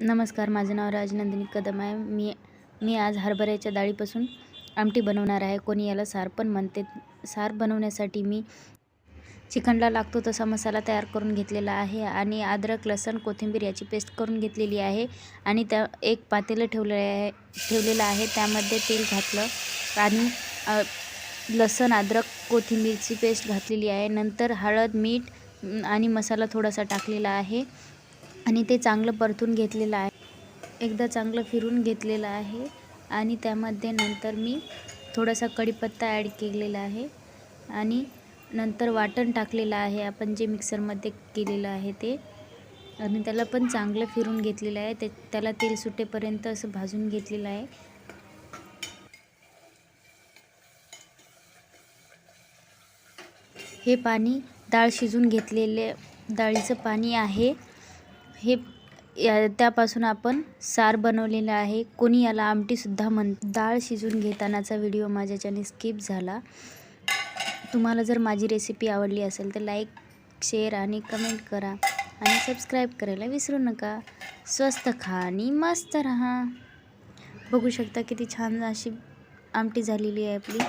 नमस्कार, माझं नाव राजनंदिनी कदम आहे. मी आज हरभऱ्याच्या डाळीपासून आमटी बनवणार आहे. कोणी याला सार पण म्हणते. सार बनवण्यासाठी मी चिकनला लागतो तसा मसाला तयार करून घेतलेला आहे आणि अद्रक, लसूण, कोथिंबीर याची पेस्ट करून घेतलेली आहे आणि त्या एक पातेलं ठेवलेलं आहे. त्यामध्ये तेल घातलं आणि लसूण, अद्रक, कोथिंबीरची पेस्ट घातलेली आहे. नंतर हळद, मीठ आणि मसाला थोडासा टाकलेला आहे आणि ते चांगलं परतून घेतलेलं आहे. एकदा चांगलं फिरून घेतलेलं आहे आणि त्यामध्ये नंतर मी थोडासा कढीपत्ता ॲड केलेला आहे आणि नंतर वाटण टाकलेलं आहे आपण जे मिक्सरमध्ये केलेलं आहे ते, आणि त्याला पण चांगलं फिरून घेतलेलं आहे. त्याला तेल सुटेपर्यंत असं भाजून घेतलेलं आहे. हे पाणी डाळ शिजून घेतलेले डाळीचं पाणी आहे. त्यापासून आपण सार बनवलेलं आहे. कोणी याला आमटीसुद्धा डाळ शिजून घेतानाचा व्हिडिओ माझ्याच्याने स्किप झाला. तुम्हाला जर माझी रेसिपी आवडली असेल तर लाईक, शेअर आणि कमेंट करा आणि सबस्क्राईब करायला विसरू नका. स्वस्त खा आणि मस्त रहा. बघू शकता किती छान अशी आमटी झालेली आहे आपली.